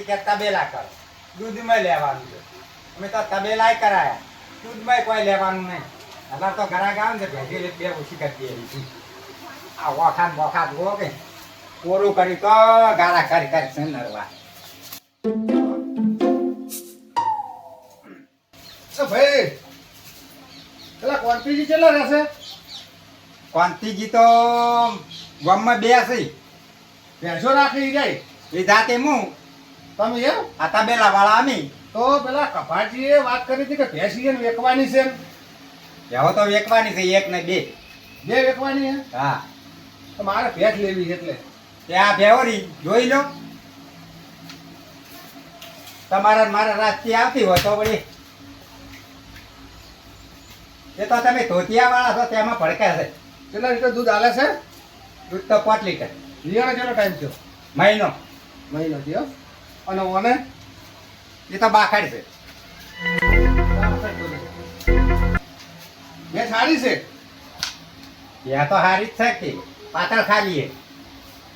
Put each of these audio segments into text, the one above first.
કે તબેલા કરો દૂધમાં લેવાનું છે અમે તો તબેલાય કરાયા દૂધમાં કોઈ લેવાનું નહીં એટલે તો ઘરાક આવે ને ભેગી બે ઓછી કરી દે આ વખાત ગો કે કોરું કરી તો ગારા કરી છે નરવા ભાઈ પેલા કોન્ટીજી કેટલા રહેશે? કોંતીજી તો ગામમાં બે છે ભેંસો રાખી જાય એ જાતે હું તમે એમ? આ તબેલા વાળા અમે તો પેલા કપાટીએ વાત કરી હતી કે ભેંસી એને વેકવાની છે. હવે તો વેકવાની છે એક ને બે બે વેકવાની હે? હા તો મારે ભેંસ લેવી છે એટલે ત્યાં ભેવરી જોઈ લો તમારા મારા રાજથી આવતી હોય તો વળી એ તો તમે ધોતિયા વાળા છો તેમાં ભડકે છે કેટલા લીટર દૂધ આલે છે? દૂધ તો 5 લીટર લિયાણે કેટલો ટાઈમ થયો? મહિનો મહિનો થયો. અને ઓને એ તો બાખડ છે બે સારી છે. ત્યાં તો હારી જ છે કે પાતળ ખાલી છે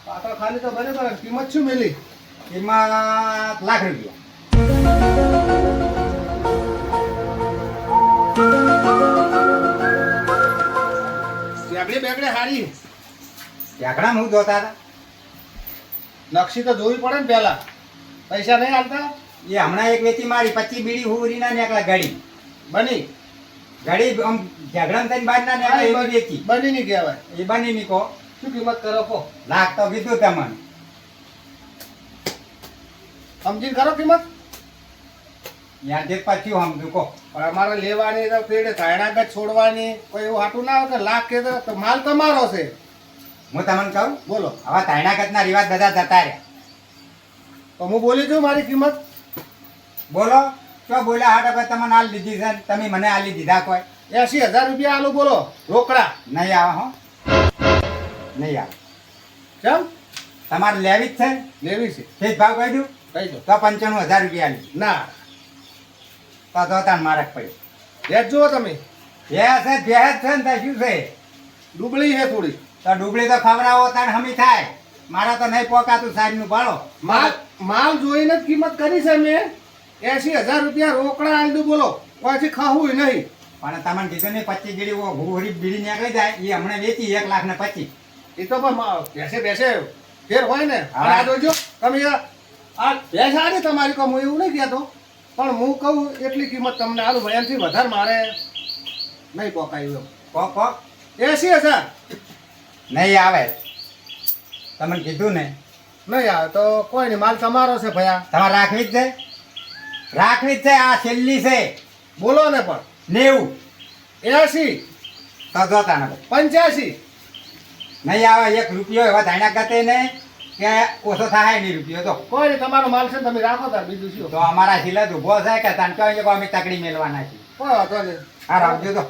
પાતળ ખાલી તો બને પણ કિંમત શું મેલી? કિંમત લાખ રૂપિયા બેગડે બેગડે હારી ઝાકડા હું જોતા હતા નકશી તો જોવી પડે ને પહેલા. પૈસા નહીં હાલતા? એ હમણાં એક વેચી મારી 25 બીડી હુરી ના નીકળે ઘડી બની આમ ઝઘડા થઈને બહાર ના નીકળે એવી વેચી બની નહીં કહેવાય. એ બની ની કહો શું કિંમત કરો કહો? લાખ તો કીધું તમને સમજીને કરો કિંમત. ત્યાંથી પછી સમજુ કહો પણ અમારે લેવાની તો પેડે ધાયણાગત છોડવાની કોઈ એવું હાટું ના આવે કે લાખ કે તો માલ તમારો છે. હું તમને કહું બોલો. હવે તાયણાગતના રિવાજ બધા જતા રહ્યા તો હું બોલી છું મારી કિંમત. બોલો શું બોલ્યા હાટ હવે તમને આલ દીધી છે તમે મને આલી દીધા કોઈ 80,000 રૂપિયા આલું બોલો રોકડા. નહીં આવે હો નહીં આવે કેમ? તમારે લેવી જ છે લેવી છે? તે જ ભાવ કહી દઉં કહી દો. તો 95,000 રૂપિયા આલી ના તો તાન મારક પડ્યું ભેજ જુઓ તમે. ભેંસ છે ભેંસ છે ને ત્યાં શું છે ડૂબળી છે થોડી. તો ડુબળી તો ખવડાવો તાણ હમી થાય મારા તો નહીં પોકાતું સાહેબનું ભાડો માલ જોઈને જ કિંમત કરી છે મેં. 80,000 રૂપિયા રોકડા આલી દઉં બોલો. પછી ખાવું નહીં. પણ તમને કીધું નહીં 25 બીડી ઘૂરી બીડી નીકળી જાય એ હમણાં વેચી 1,25,000 એ તો પણ બેસે ફેર હોય ને. હા. આ જોજો તમે આ ભેંસ આડી તમારી કહું હું એવું નહીં કહેતો પણ હું કહું એટલી કિંમત તમને આલું ભાઈ એનાથી વધારે મારે નહીં પોકાયું એમ. કો 80,000 નહીં આવે તમને કીધું ને નહીં આવે તો કોઈ નહીં. માલ તમારો છે ભયા. તમારે રાખવી જ છે રાખવી જ છે આ છેલ્લી છે બોલો ને પણ 90 80 તો જોતા ને 85 નહીં આવે 1 રૂપિયો એવા ધાણા ગતે ને કે ઓછો થાય નહીં રૂપિયો તો કોઈ નહીં. તમારો માલ છે ને તમે રાખો તાર બીજું શું. તો અમારા સિલત ઉભો છે કે તને કહે કે અમે તકડી મેળવાના છીએ કોઈ વાંધો નહીં. હા રાખજો તો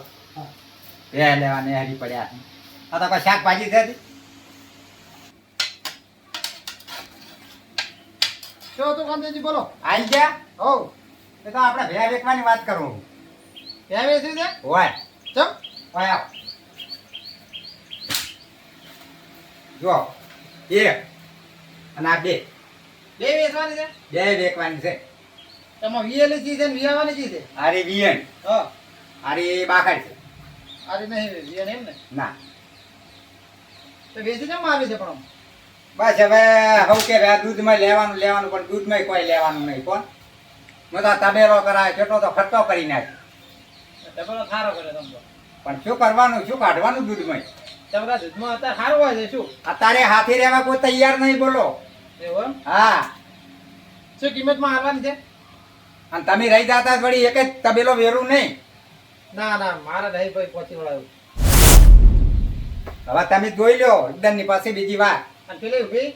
એ લેવાને હરી પડ્યા છે આ તો કોઈ શાકભાજી છે શું હતું કામજી બોલો. આવી ગયા હોવ એ તો આપણે ભેયા વેચવાની વાત કરું ત્યાં વેચી છે? હોય ચમ હોય આવ જો એક અને આ બે બે વેચવાની છે? બે વેચવાની છે એમાં વિયેલી ચીજ છે ને વિયાવાની ચીજ છે? આરી વિયન હા આરી બાકડ છે આરી નહીં વિયન એમ ને? ના તો વેચી કેમ આવી છે પણ? બસ હવે હવ કે દૂધમાં લેવાનું પણ દૂધમાં કોઈ લેવાનું નહીં કોણ મેં તો તબેલો કરાય કેટલો તો ખર્ચો કરી નાખ્યો તબેલો સારો કરે તમ તો. પણ શું કરવાનું શું કાઢવાનું દૂધમાં તબેલા દૂધમાં અત્યારે સારું હોય છે શું? અત્યારે હાથી રહેવા કોઈ તૈયાર નહીં બોલો એવું એમ? હા શું કિંમતમાં આવવાની છે? અને તમે રહી જતા વળી એક જ તબેલો વેરું નહીં ના ના મારે નહીં ભાઈ પહોંચી વળાયું. હવે તમે જોઈ લો એકદમની પાસે બીજી વાત અને પેલી ઉભી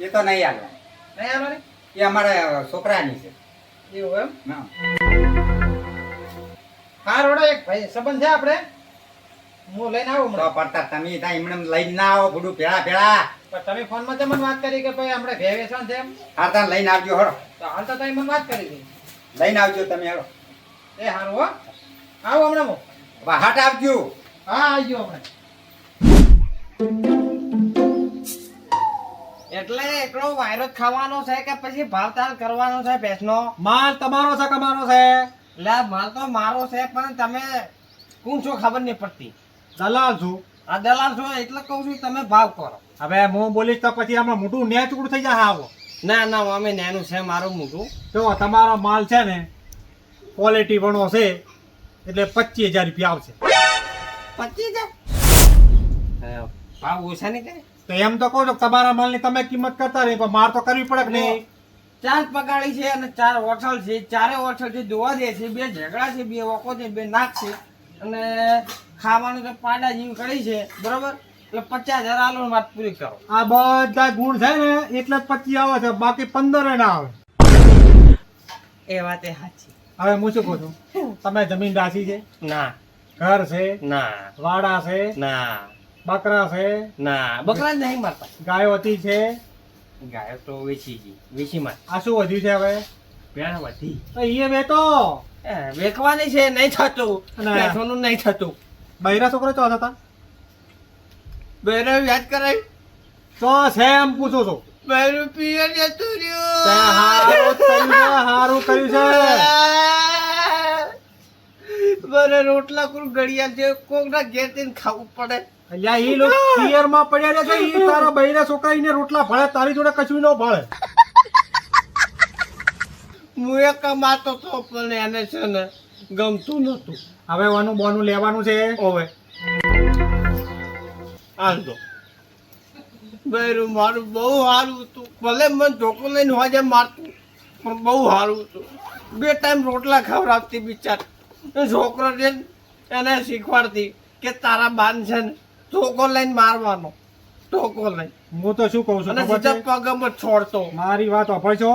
એ તો નહીં હાલવા નહીં આવવાની? એ અમારા છોકરાની છે એવું એમ? હા હા રોડો એક ભાઈ સંબંધ છે આપણે હું લઈને આવું તો હમણાં. પડતા તમે ત્યાં એમને લઈને ના આવો બધું ભેળા ભેળા પણ તમે ફોનમાં મને વાત કરી કે ભાઈ આપણે ભે વેચવાનું છે એમ. હાર તાર લઈને આવજો હરો તો હાલ તો તમે મને વાત કરી હતી. લઈને આવજો તમે હરો એ સારું હો આવું હમણાં હું. હાટ આવજો હા આવી ગયો હમણાં. એટલે એકલો વાયરો જ ખાવાનો છે કે પછી ભાવતાલ કરવાનો છે ભેંસનો? માલ તમારો છે કમાનો છે? લે માલ તો મારો છે પણ તમે કોણ છો ખબર નહીં પડતી. દલાલ છું. આ દલાલ છો એટલે કહું છું તમે ભાવ કરો. હવે હું બોલીશ તો પછી આમાં મોટું નેચુકડું થઈ જાય આવો. ના ના અમે નાનું છે મારું મોટું. જો તમારો માલ છે ને ક્વોલિટી વણો છે એટલે 25,000 રૂપિયા આવશે. 25,000 ભાવ ઓછા નહીં કરે? તો એમ તો કહો છો કે તમારા માલની તમે કિંમત કરતા રહી પણ માર તો કરવી પડે કે નહીં? 4 પગાડી છે અને 4 ઓછળ છે. 4 ઓછળ છે, દોવા દે છે, 2 ઝઘડા છે, 2 ઓકો છે, 2 નાક છે અને ખાવાનું તો પાડા જેવી કરી છે, બરોબર? એટલે 50,000 આલો ને વાત પૂરી કરો. આ બધા ગુણ છે ને એટલે જ 25 આવે છે, બાકી 15 ના આવે. એ વાત એ સાચી. હવે હું શું કહું છું, તમે જમીન રાશી છે, ના ઘર છે, ના વાડા છે, ના બકરા છે, ના બકરા જ નહીં મારતા. ગાયો હતી છે, ગાયો તો વેચી ગઈ, વેચી માં આ શું વધ્યું છે હવે? ભેણ વધી. તો એ વેતો વેચવાની છે, નહીં થતું. ના. બેસવાનું નહીં થતું. બૈરા છોકરો ચો હતા બેરે યાદ કરાય. તો છે એમ પૂછું છું. બેરું પિયર જતું તે હારું કર્યું છે, હારું કર્યું છે. બરે રોટલા કુલ ગળિયા છે, કોકના ઘેર થઈને ખાવું પડે. અલ્યા ઈ લોકો પિયરમાં પડ્યા છે, ઈ તારા બૈરા છોકરા ઈને રોટલા ભળે, તારી જોડે કશું નો ભળે. હું એ કમાતો તો પણ એને છે ને ગમતું નતું. હવે વાનું બોનું લેવાનું છે. ઓવે હાલ દો. બેરું મારું બહુ સારું હતું. ભલે મને ધોકો લઈને હોજે મારતું પણ બહુ સારું હતું. 2 ટાઈમ રોટલા ખવડાવતી બિચાર. છોકરો છે ને એને શીખવાડતી કે તારા બાન છે ને ધોકો લઈને મારવાનો. ધોકો લઈને હું તો શું કહું છું અને ખબર સીધા છે? પગમાં છોડતો. મારી વાત સાંભળજો.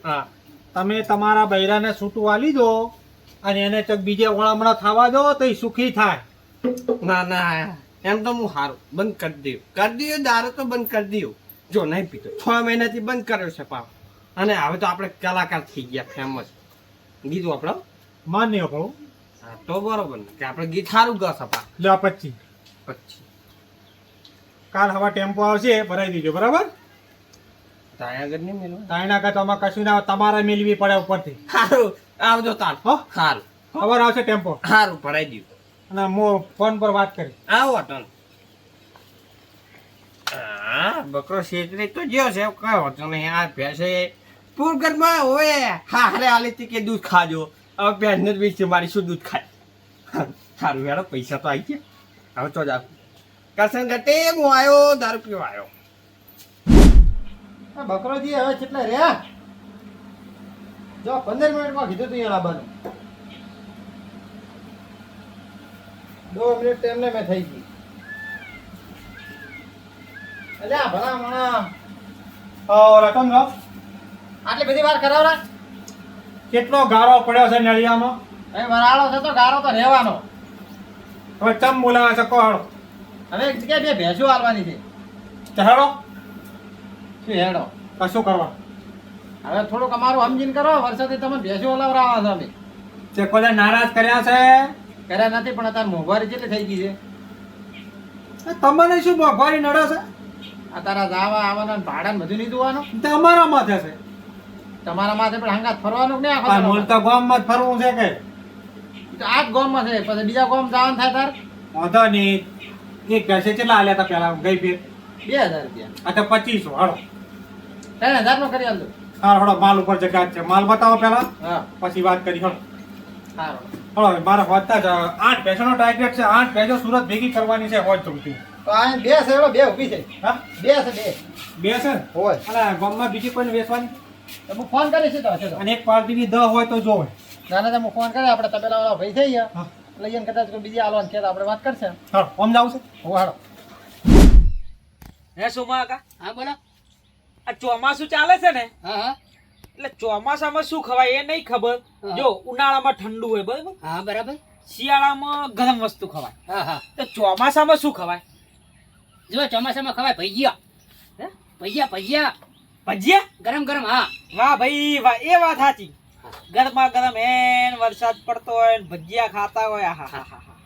હા તમે તમારા બૈરાને છૂટું આલી દો અને એને ચક બીજે વળામણા થવા દો તો એ સુખી થાય. ના ના એમ તો હું સારું બંધ કરી દઉં દારૂ તો બંધ કરી દઉં. જો નહીં પીતો 6 મહિનાથી બંધ કર્યો છે પાવ. અને હવે તો આપણે કલાકાર થઈ ગયા, ફેમસ. ગીત આપણો માન્ય કહું હા તો બરોબર ને કે આપણે ગીત સારું ગાશે પા. લે 25. પછી કાલ હવા ટેમ્પો આવશે ભરાઈ દીજો, બરાબર? ત્યાં આગળ નહીં મેળવું. તાયના કા તો કશું ના, તમારે મેળવી પડે ઉપરથી. સારું આવજો તાર. હો સારું ખબર આવશે ટેમ્પો સારું ભરાઈ દઉં. અને હું ફોન પર વાત કરી. આવો ટન. હા બકરો શેતરી તો જ્યો છે, કઈ હોતો નહીં. આ ભેંસે પૂરગઢમાં હોય હા હારે આલી હતી કે દૂધ ખાજો. હવે ભેંસને જ વેચી મારી શું દૂધ ખાય. સારું યાર પૈસા તો આવી ગયા. હવે તો જ કરશન ઘટે હું આવ્યો, દારૂ પીવા આવ્યો. બકરોજી હવે કેટલા રહ્યા? જો 15 મિનિટમાં કીધું તું અહીંયા લાવવાનું. 2 મિનિટ ટાઈમને મેં થઈ ગઈ. અલ્યા ભલા મણા રકમ લો. આટલી બધી વાર કરાવરા? કેટલો ગારો પડ્યો છે નળિયામાં. એ વરાળો છે તો ગારો તો રહેવાનો. હવે ચમ બોલાવે છે કોણ? હવે એક જગ્યાએ 2 ભેંસો આલવાની છે. ચહેડો શું હેડો? કશું કરવા? હવે થોડુંક અમારું સમજીને કરો. વર્ષોથી તમે ભેંસો ઓલાવરાવો છો અમે. તે કોઈ નારાજ કર્યા છે? કર્યા નથી પણ અત્યારે મોંઘવારી કેટલી થઈ ગઈ છે. તમને શું મોંઘવારી નડે છે? આ તારા જાવા આવવાના ભાડા બધું નહીં જોવાનું. તમારા માથે છે. તમારા માથે પણ હંગાત ફરવાનું કે નહીં? આખો મૂળ તો ગામમાં જ ફરવું છે કે? આ જ ગામમાં છે, પછી બીજા ગામ જવાનું થાય તાર વાંધો નહીં. એક ભેંસે કેટલા આલ્યા હતા પેલા ગઈ ફેર? 2,000 રૂપિયા. આ તો 2500. હાલો 3,000 નો કરી આલો. હા હળો માલ ઉપર જગ્યા છે. માલ બતાવો પેલા, હા પછી વાત કરી. હળો સારું હળો મારા હોતા જ 8 ભેંસોનો ટાર્ગેટ છે. 8 ભેંસો સુરત ભેગી કરવાની છે. હોય ચૂકતી તો આ 2 છે. એવડો 2 ઊભી છે. હા 2 છે. 2 છે હોય. અને ગામમાં બીજી કોઈને વેચવાની તો હું ફોન કરીશ તો હશે તો. અને એક પાર્ટીની 10 હોય તો જોવે. ના ના હું ફોન કરે. આપણે તબેલા વાળા ભાઈ થઈ ગયા લઈને કદાચ કોઈ બીજી આલવાનું કે આપણે વાત કરશે. હા ફોન જાવ છે. હો હાડો. હે સોમા કાકા, હા બોલો. આ ચોમાસું ચાલે છે ને હા હા એટલે ચોમાસામાં શું ખવાય એ નહીં ખબર. હા. જો ઉનાળામાં ઠંડુ હોય બરાબર, હા બરાબર. શિયાળામાં ગરમ વસ્તુ ખવાય, હા હા તો ચોમાસામાં શું ખવાય? જો ચોમાસામાં ખવાય ભજીયા. હે? ભજીયા ભજીયા ભજીયા. ગરમ ગરમ. હા વાહ ભાઈ વાહ, એ વાત સાચી. ગરમા ગરમ એન વરસાદ પડતો હોય ને ભજીયા ખાતા હોય. આહા હા હા હા.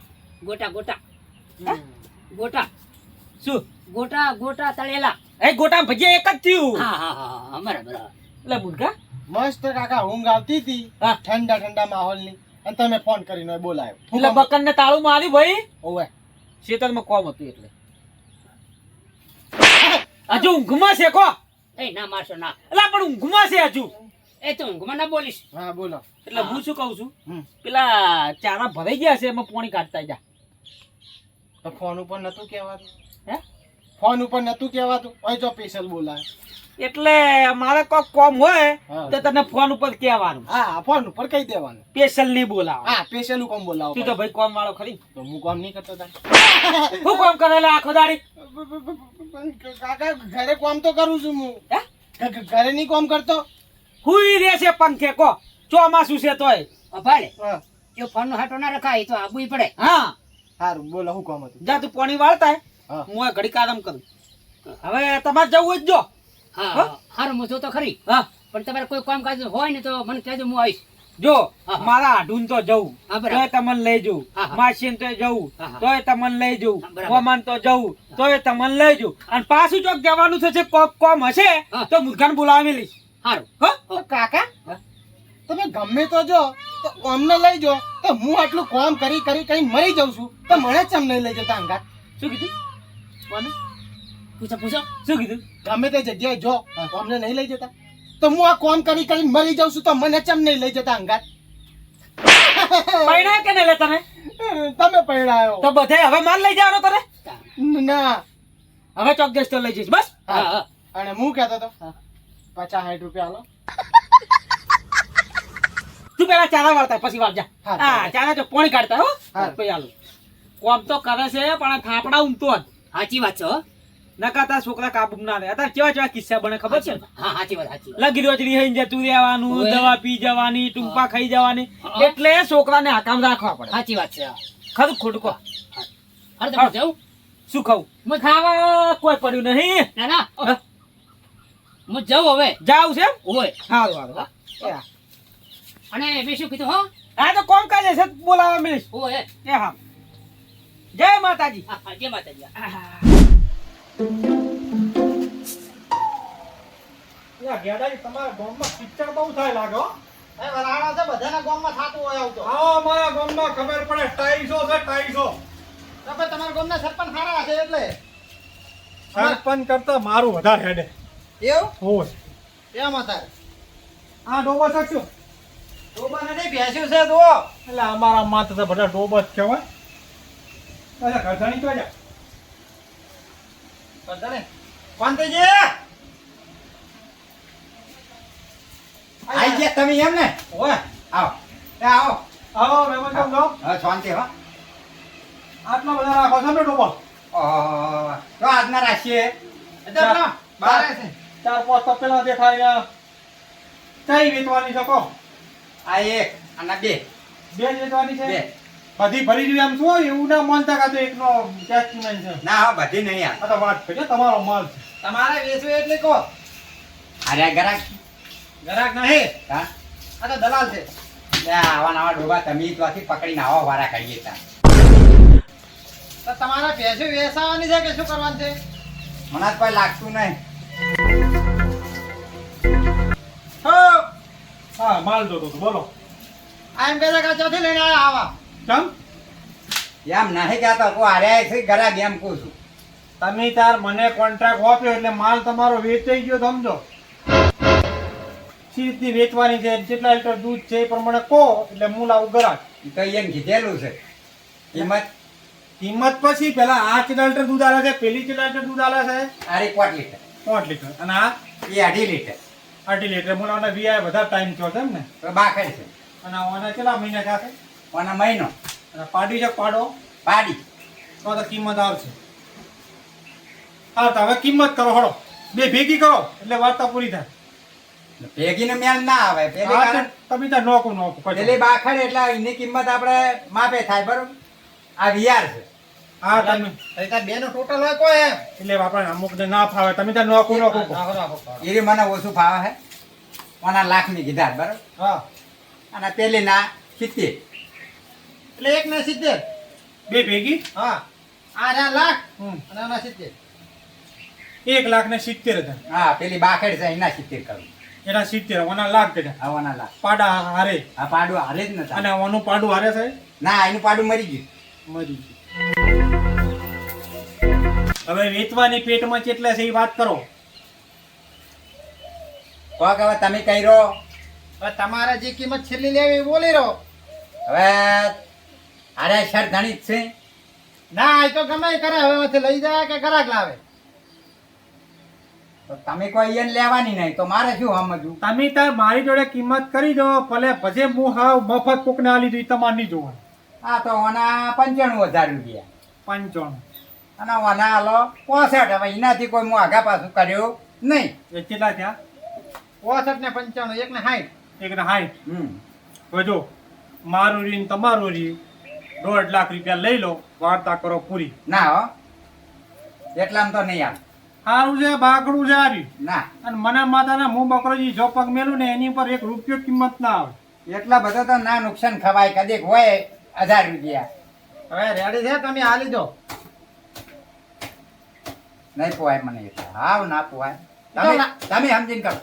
ગોટા ગોટા હે? ગોટા શું ગોટા ગોટા તળેલા. એ ગોટામાં ભજીયા એક જ થયું હા હા હા હા બરાબર એટલે બુડકા મસ્ત કાકા ઊંઘ આવતી હતી હા. ઠંડા ઠંડા માહોલની અને તમે ફોન કરીને બોલાયો એટલે બકનને તાળું માર્યું ભાઈ ઓવે ખેતરમાં કોમ હતું એટલે હજુ ઊંઘમાં છે કો એ ના મારશો ના એટલે પણ ઊંઘમાં છે હજુ એ તો ઊંઘમાં ના બોલીશ હા બોલો એટલે હું શું કહું છું હમ. પેલા ચારા ભરાઈ ગયા છે એમાં પાણી કાઢતા જા તો ફોન ઉપર નતું કહેવાતું હે ફોન ઉપર નતું કહેવાતું હોય તો સ્પેશિયલ બોલાય એટલે મારે કોઈ કોમ હોય હા. તો તને ફોન ઉપર કહેવાનું હા ફોન ઉપર કહી દેવાનું સ્પેશિયલ નહીં બોલાવ હા સ્પેશિયલ કોમ બોલાવો તું તો ભાઈ કોમ વાળો ખરી તો હું કામ નહીં કરતો તાર હું કોમ કરેલા આખો દાડી કાકા ઘરે કામ તો કરું છું હું હે ઘરે નહીં કામ કરતો હુઈ રે છે પંખે કો ચોમાસું છે તોય ભાડે હા જો ફોન નો હાટો ના રખાય તો આબુય પડે હા સારું બોલો હું કામ હતું જા તું પાણી વાળતા હે. હા. હું આ ઘડીક આરામ કરું હવે તમારે જવું હોય તો જો હા હારું હું તો ખરી હા પણ તમારે કોઈ કામ કાજ હોય ને તો મને કહેજો હું આવીશ જો હા. મારા હાડુન તો જવું હા, બરાબર. તોય તમને લઈ જવું હા, હા. માસીન તો જવું હા, હા. તોય તમને લઈ જવું હા, બરાબર. મોમાન તો જવું તોય તમને લઈ જવું અને પાછું ચોક જવાનું થશે કોમ હશે હા. તો મુર્ગાને બોલાવી લઈશ હારું હો તો કાકા તમે ગમે તો જો તો અમને લઈ જો તો હું આટલું કામ કરી કરી કરી મરી જાઉં છું તો મને જ ચમ નહીં લઈ જતા અંગાત શું કીધું કોને પૂછો પૂછો શું કીધું ગમે તે જગ્યાએ જો તો અમને નહીં લઈ જતા તો હું આ કામ કરી કરી મરી જાઉં છું તો મને ચમ નહીં લઈ જતા અંગાત પૈણા કે નહીં લે તમે તમે પૈણાયો તો બધે હવે માલ લઈ જવાનો તને ના હવે ચોક ગેસ તો લઈ જઈશ બસ હા હા અને હું કહેતો તો હા. 50-60 રૂપિયા હાલો તું પેલા ચારા વાળતા પછી વાળજા હા, હા ચારા તો પોણી કાઢતા હો હા. પછી આલું કોમ તો કરે છે પણ થાપડા ઊંઘતો જ સાચી વાત છે હો. નકાતા છોકરા કાબુ ના રહે અત્યારે કેવા કેવા કિસ્સા બને ખબર છે ને? હા સાચી વાત સાચી વાત. લગી રોજડી હઈ જતું રહેવાનું ઓવે. દવા પી જવાની ટૂંપા ખાઈ જવાની હા. એટલે છોકરાને હકામ રાખવા પડે સાચી વાત છે ખરું ખોટું કહો હારું તમે જાઉં શું ખાવું હું ખાવા કોઈ પડ્યું નહીં ના ના હું જાઉં હવે જાવ છે ઓય સારું સારું હા. એ હા. અને મેં શું કીધું હો આ તો કોમ કાજે છે બોલાવા મળીશ ઓય એ હા જય માતાજી હા હા જય માતાજી ગેડાજી તમારા ગામમાં કિચડ બહુ થાય લાગે હો એ વરાળા છે બધાના ગામમાં થાતું હોય આવું તો હા અમારા ગામમાં ખબર પડે 250 છે 250 તો ભાઈ તમારા ગામના સરપંચ સારા છે એટલે સરપંચ કરતા મારું વધારે હેડે એવું હોય કેમ અત્યારે આ ડોબા શકશો ડોબાને નહીં ભેંસ્યું છે તો એટલે અમારા માથે તો બધા ડોબા જ કહેવાય અચ્છા ઘરધાણી તો જા બધાને કોંતીજી આઈ ગયા તમે એમ ને ઓય આવો એ આવો આવો મહેમાન કેમ છો હવે શાંતિ હો આટલા બધા રાખો છો ને ડોબા ઓહો તો આજના રાખીએ એટલે બાર છે 4-5 તપેલા દેખાય કઈ વેચવાની છે કહો આ એક અને બે બે જ વેચવાની છે બે બધી ભરી જોઈએ એમ શું એવું ના માનતા કાં તો એકનો ટેસ્ટમેન્ટ છે ના હા બધી નહીં યાર આ તો વાત છે તમારો માલ છે તમારે વેચવું એટલે કહો અરે ગરાક ગ્રાહક નહીં હા આ તો દલાલ છે લે આવા નવા ડોબા તમે ત્યાંથી પકડીને આવો વારા કરીએ તા તો તમારે ભેંસું વેચાવાની છે કે શું કરવાનું છે મને જ કોઈ લાગતું નહીં હા માલ જોતો તો બોલો આ એમ કહે છે કે ચોથી લઈને આવ્યા આવા કેમ એમ નહીં કહેતો કોઈ હારે છે ગરાક એમ કહું છું તમે તાર મને કોન્ટ્રાક્ટ આપ્યો એટલે માલ તમારો વેચાઈ ગયો સમજો સીધી વેચવાની છે જેટલા લીટર દૂધ છે એ પ્રમાણે કહો એટલે હું લાવું ગરાક ઈ તો એમ કીધેલું છે કિંમત કિંમત પછી પેલા આ કેટલા લીટર દૂધ આલે છે પેલી કેટલા લીટર દૂધ આલે છે આરી 4 લીટર 5 લીટર અને આ એ 2.5 લીટર 8 લીટર મને આના વીઆઈ બધા ટાઈમ થયો છે એમ ને તો બાખડ છે અને આના કેટલા મહિના થશે અને મહિનો અને પાડી છે પાડો પાડી તો કિંમત આવશે હા તો હવે કિંમત કરો હળો બે ભેગી કરો એટલે વાર્તા પૂરી થાય ભેગીનો મેલ ના આવે પેલી હા, કારણ તો તમે ત્યાં નોખું પેલી બાખડ એટલે એની કિંમત આપણે માપે થાય બરોબર આ વિયાર છે હા તમે એટલે બે નો ટોટલ હોય કોઈ એમ એટલે આપણે અમુક ને ના ફાવે તમે ત્યાં નોખું નાખો, કહો. નાખો. એ મને ઓછું ફાવે છે ઓના લાખની કીધા બરોબર હા અને પેલી ના 70 એટલે એક ને 70 બે ભેગી હા આ રહ્યા લાખ હમ. અને આના 70 1,70,000 હા પેલી બાખેડ છે એના 70 કરું એના 70 ઓના લાખ કર્યા આવવાના લાખ પાડા હારે આ પાડું હારે જ નતા અને ઓનું પાડું હારે છે ના એનું પાડું મરી ગયું મરી ગયું. હવે વેચવાની પેટમાં કેટલા છે એ વાત કરો. કોક હવે તમે કર્યો હવે તમારે જે કિંમત છેલ્લી લેવી એ બોલી રહો. હવે અરે શર ઘણી જ છે ના એ તો ગમે એ કરે, હવે એમાંથી લઈ જાય કે ગ્રાહક લાવે. તો તમે કોઈ એને લેવાની નહીં તો મારે શું સમજવું તમે તાર મારી જોડે કિંમત કરી દો ભલે ભજે હું હાવ મફત કોકને આલી દઉં તમારે નહીં જોવાનું. આ તો ઓના 95,000 રૂપિયા 95 અને ઓના હાલો 65 હવે એનાથી કોઈ હું આગા પાછું કર્યું નહીં એ કેટલા થયા 65 ને 95 એક ને 60. એક ને 60. હમ હવે જો મારું રી ને તમારું રી 1.5 લાખ રૂપિયા લઈ લો, વાર્તા કરો પૂરી. ના હો એટલામાં તો નહીં આવે સારું છે બાકડું છે આર્યું ના અને મને માતાના હું બકરોજી જો પગ મેલું ને એની પર 1 રૂપિયો કિંમત ના આવે. એટલા બધા તો ના નુકસાન ખવાય કદીક હોય 1000 રૂપિયા હવે રેડી છે તમે હાલી દો. નહીં પોવાય મને એટલા હાવ ના પોવાય તમે સમજીને કરો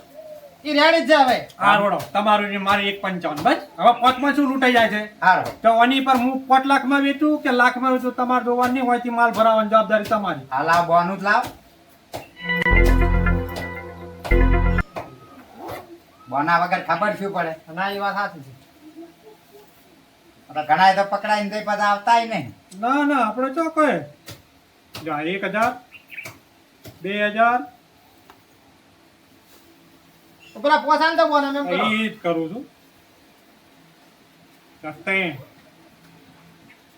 એ રેડી જ છે હવે. આ રોડો તમારું રી મારી 1.55 બસ. હવે પોચમાં શું લૂંટાઈ જાય છે હારો તો આની પર હું 5 લાખમાં વેચું કે લાખમાં વેચું તમારે જોવાનું નહીં હોય તે માલ ભરાવવાની જવાબદારી તમારી. હાલ આ બોનું જ લાવ બોના વગર ખબર શું પડે ના એ વાત સાચી છે. ઘણા તો પકડાઈને તો બધા આવતાય નહીં ના ના આપણે ચો કહે જા 1,000 2,000 તો પેલા પોસાણ તો બોને એમ કરો. એ જ કરું છું.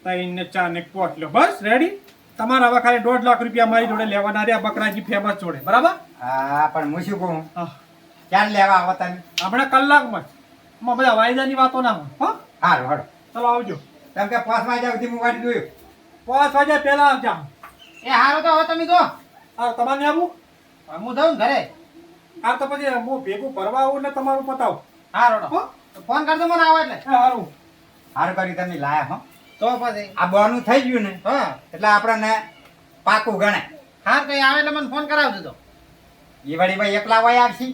3 ને 4 ને 5 લો બસ રેડી. તમારે હવે ખાલી 1.5 લાખ રૂપિયા મારી જોડે લેવાના રહ્યા બકરાજી ફેમસ જોડે બરાબર. હા પણ હું શું કહું હા ક્યાં લેવા આવો તમે આપણે કલાકમાં જ આમાં બધા વાયદાની વાતો ના હોય. હા હારું હડો ચલો આવજો. કેમ કે 5 વાગ્યા સુધી હું વાટ જોયું 5 વાગ્યા પહેલા આવજા. એ હારો તો હવે તમે જો હા તમારે આવું હું જાઉં ને ઘરે. આ તો પછી હું ભેગું ભરવા આવું એટલે તમારું પતાવું. હારો તો. હો ફોન કરજો મને આવો એટલે. સારું. હારું કરી તમે લાયા હો તો પછી આ બોનું થઈ ગયું ને હા એટલે આપણને પાકું ગણે હાર કઈ આવે એટલે મને ફોન કરાવજો તો. એ વળી ભાઈ એકલા હોય આવશી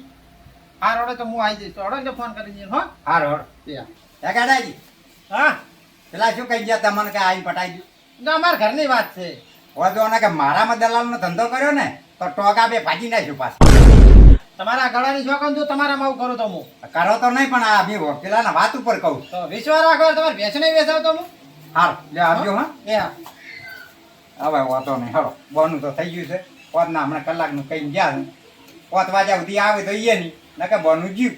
હાર ઓડે તો હું આવી જઈશ. ઓડે એટલે ફોન કરી દઈએ હો. હારું હડો હે ગાડાજી હા પેલા શું કહી ગયા તમને કે આઈને પટાઈ ગયું તો અમારા ઘરની વાત છે. હોય તો કે મારામાં દલાલનો ધંધો કર્યો ને તો ટોકા બે ભાજી નાખ્યું પાછું તમારા ગળાની શોખન જો તમારામાં આવું કરું તો હું કરો તો નહીં પણ આ બી પેલાના વાત ઉપર કહું તો વિશ્વાસ રાખો તમારે ભેંસ નહીં વેચાવતો હું. હારું લે આવજો હા એ હા હવે વાતો નહીં હળો બોનું તો થઈ ગયું છે પોતના હમણાં કલાકનું કઈ ગયા છે 5 વાગ્યા સુધી આવે તો એ નહીં નકે બોનું જીવ